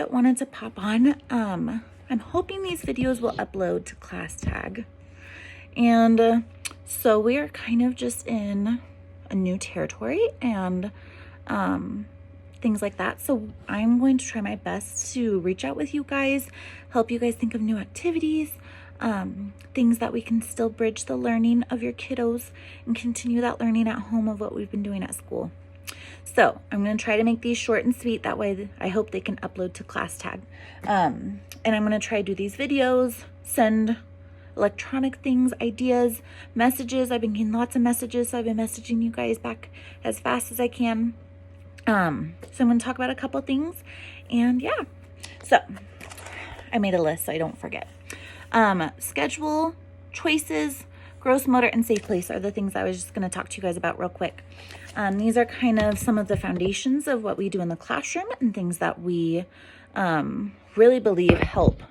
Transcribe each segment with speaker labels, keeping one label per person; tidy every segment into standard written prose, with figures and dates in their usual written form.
Speaker 1: I wanted to pop on. I'm hoping these videos will upload to class tag. And so we are kind of just in a new territory and things like that. So I'm going to try my best to reach out with you guys, help you guys think of new activities, things that we can still bridge the learning of your kiddos and continue that learning at home of what we've been doing at school. So I'm going to try to make these short and sweet. That way I hope they can upload to class tag. And I'm going to try to do these videos, send electronic things, ideas, messages. I've been getting lots of messages, so I've been messaging you guys back as fast as I can. So I'm going to talk about a couple things, and yeah. So I made a list so I don't forget. Schedule, choices, gross motor, and safe place are the things I was just going to talk to you guys about real quick. These are kind of some of the foundations of what we do in the classroom and things that we really believe help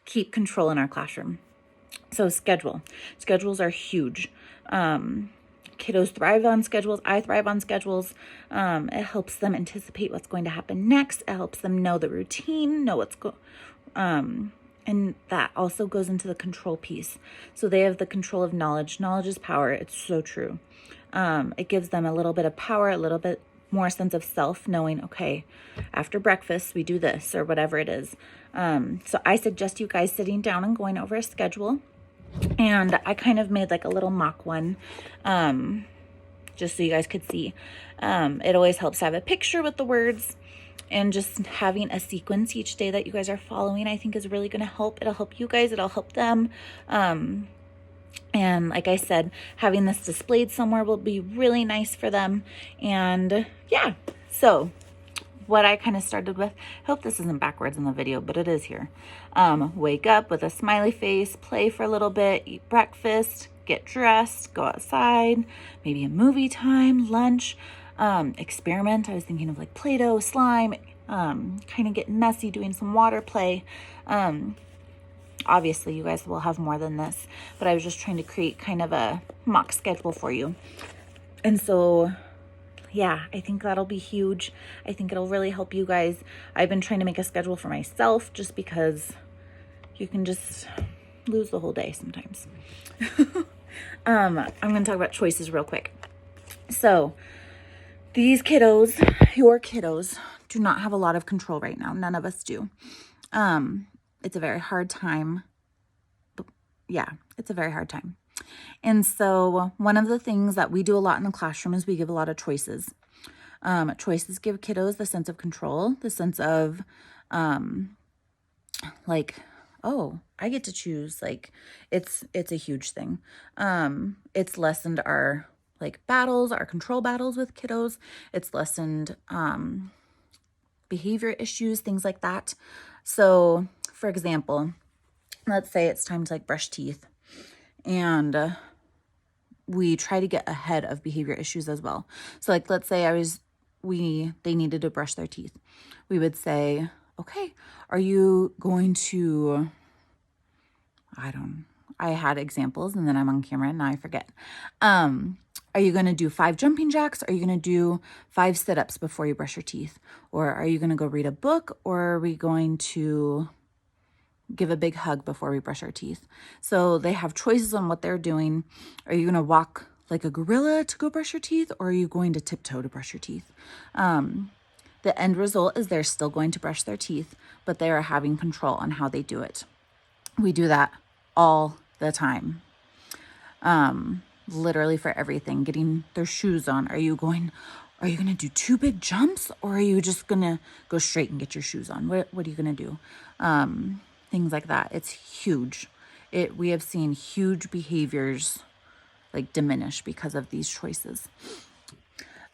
Speaker 1: keep control in our classroom. So schedules are huge. Kiddos thrive on schedules. I thrive on schedules. It helps them anticipate what's going to happen next. It helps them know the routine, know what's and that also goes into the control piece. So they have the control of knowledge. Knowledge is power. It's so true. It gives them a little bit of power, a little bit more sense of self, knowing, okay, after breakfast, we do this or whatever it is. So I suggest you guys sitting down and going over a schedule. And I kind of made like a little mock one, just so you guys could see. It always helps to have a picture with the words, and just having a sequence each day that you guys are following, I think is really going to help. It'll help you guys. It'll help them. And like I said, having this displayed somewhere will be really nice for them. And yeah, so what I kind of started with, I hope this isn't backwards in the video, but it is here. Wake up with a smiley face, play for a little bit, eat breakfast, get dressed, go outside, maybe a movie time, lunch, experiment. I was thinking of like Play-Doh, slime, kind of getting messy, doing some water play. Obviously, you guys will have more than this, but I was just trying to create kind of a mock schedule for you. And so yeah, I think that'll be huge. I think it'll really help you guys. I've been trying to make a schedule for myself just because you can just lose the whole day sometimes. I'm going to talk about choices real quick. So these kiddos, your kiddos, do not have a lot of control right now. None of us do. It's a very hard time. Yeah, it's a very hard time. And so one of the things that we do a lot in the classroom is we give a lot of choices. Choices give kiddos the sense of control, the sense of like, oh, I get to choose. Like it's a huge thing. It's lessened our like battles, our control battles with kiddos. It's lessened behavior issues, things like that. So for example, let's say it's time to like brush teeth. And we try to get ahead of behavior issues as well. So like, let's say they needed to brush their teeth. We would say, okay, are you going to, I had examples and then I'm on camera and now I forget. Are you going to do 5 jumping jacks? Are you going to do 5 sit-ups before you brush your teeth? Or are you going to go read a book? Or are we going to give a big hug before we brush our teeth? So they have choices on what they're doing. Are you going to walk like a gorilla to go brush your teeth? Or are you going to tiptoe to brush your teeth? The end result is they're still going to brush their teeth, but they are having control on how they do it. We do that all the time. Literally for everything, getting their shoes on. Are you going to do 2 big jumps? Or are you just going to go straight and get your shoes on? What are you going to do? Things like that. It's huge. We have seen huge behaviors like diminish because of these choices.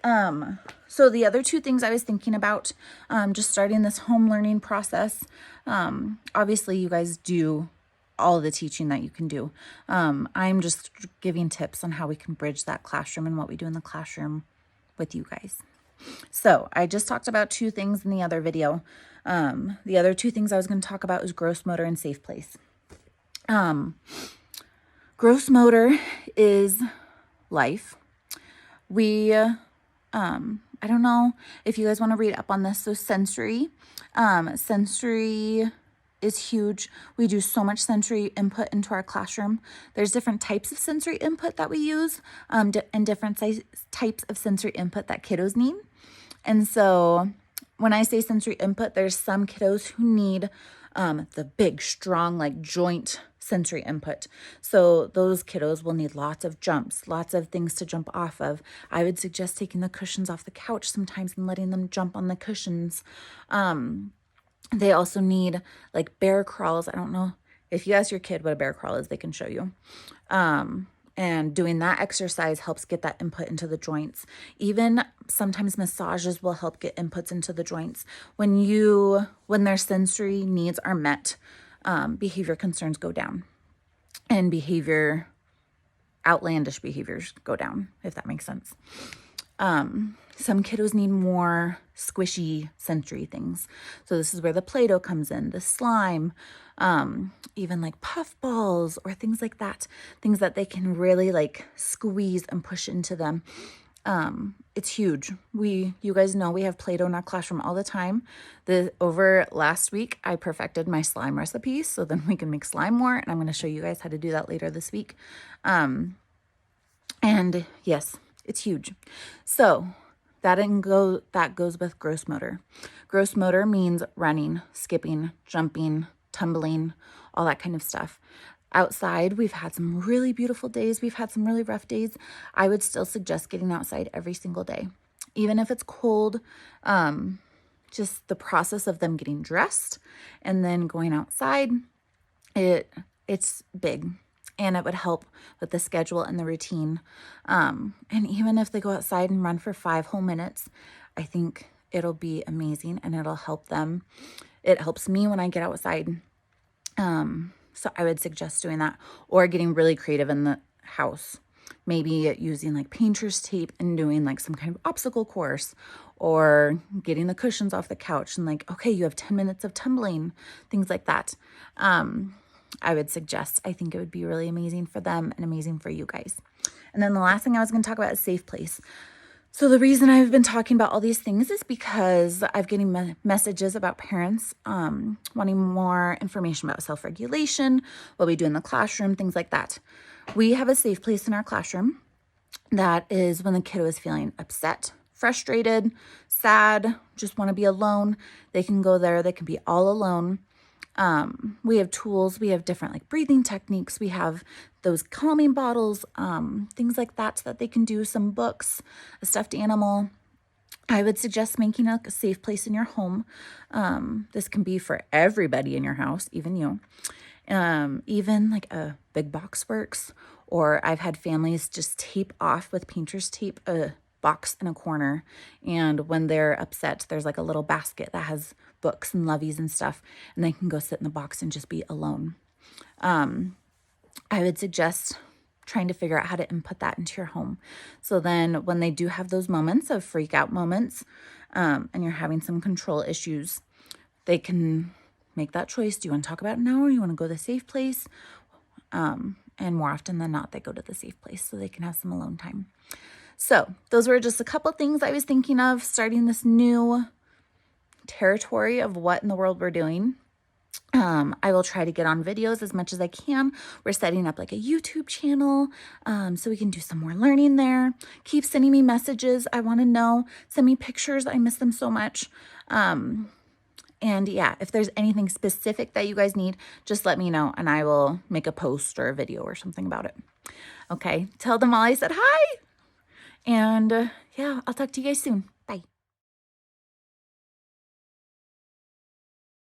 Speaker 1: So the other 2 things I was thinking about, just starting this home learning process. Obviously you guys do all the teaching that you can do. I'm just giving tips on how we can bridge that classroom and what we do in the classroom with you guys. So I just talked about 2 things in the other video. The other 2 things I was going to talk about is gross motor and safe place. Gross motor is life. We I don't know if you guys want to read up on this. So sensory is huge. We do so much sensory input into our classroom. There's different types of sensory input that we use, and different types of sensory input that kiddos need. And so when I say sensory input, there's some kiddos who need the big, strong, like joint sensory input. So those kiddos will need lots of jumps, lots of things to jump off of. I would suggest taking the cushions off the couch sometimes and letting them jump on the cushions. They also need like bear crawls. I don't know if you ask your kid what a bear crawl is, they can show you. And doing that exercise helps get that input into the joints. Even sometimes massages will help get inputs into the joints. When their sensory needs are met, behavior concerns go down and outlandish behaviors go down, if that makes sense. Some kiddos need more squishy sensory things. So this is where the Play-Doh comes in, the slime, even like puff balls or things like that, things that they can really like squeeze and push into them. It's huge. You guys know we have Play-Doh in our classroom all the time. Over last week, I perfected my slime recipe, so then we can make slime more, and I'm going to show you guys how to do that later this week. And yes, it's huge. So that goes with gross motor. Gross motor means running, skipping, jumping, tumbling, all that kind of stuff. Outside, we've had some really beautiful days. We've had some really rough days. I would still suggest getting outside every single day. Even if it's cold, just the process of them getting dressed and then going outside, it's big. And it would help with the schedule and the routine. And even if they go outside and run for 5 whole minutes, I think it'll be amazing and it'll help them. It helps me when I get outside. So I would suggest doing that, or getting really creative in the house. Maybe using like painter's tape and doing like some kind of obstacle course, or getting the cushions off the couch and like, okay, you have 10 minutes of tumbling, things like that. I would suggest, I think it would be really amazing for them and amazing for you guys. And then the last thing I was going to talk about is safe place. So the reason I've been talking about all these things is because I've getting messages about parents wanting more information about self-regulation, what we do in the classroom, things like that. We have a safe place in our classroom. That is when the kiddo is feeling upset, frustrated, sad, just want to be alone. They can go there. They can be all alone. We have tools, we have different like breathing techniques, we have those calming bottles, things like that they can do, some books, a stuffed animal. I would suggest making a safe place in your home. This can be for everybody in your house, even you. Even like a big box works, or I've had families just tape off with painter's tape a box in a corner, and when they're upset, there's like a little basket that has books and loveys and stuff, and they can go sit in the box and just be alone. I would suggest trying to figure out how to input that into your home. So then when they do have those moments of freak out moments, and you're having some control issues, they can make that choice. Do you want to talk about it now, or you want to go to the safe place? And more often than not, they go to the safe place so they can have some alone time. So those were just a couple things I was thinking of starting this new territory of what in the world we're doing. I will try to get on videos as much as I can. We're setting up like a YouTube channel, so we can do some more learning there. Keep sending me messages. I want to know. Send me pictures. I miss them so much. And yeah, if there's anything specific that you guys need, just let me know and I will make a post or a video or something about it. Okay, tell them all I said hi. And yeah, I'll talk to you guys soon.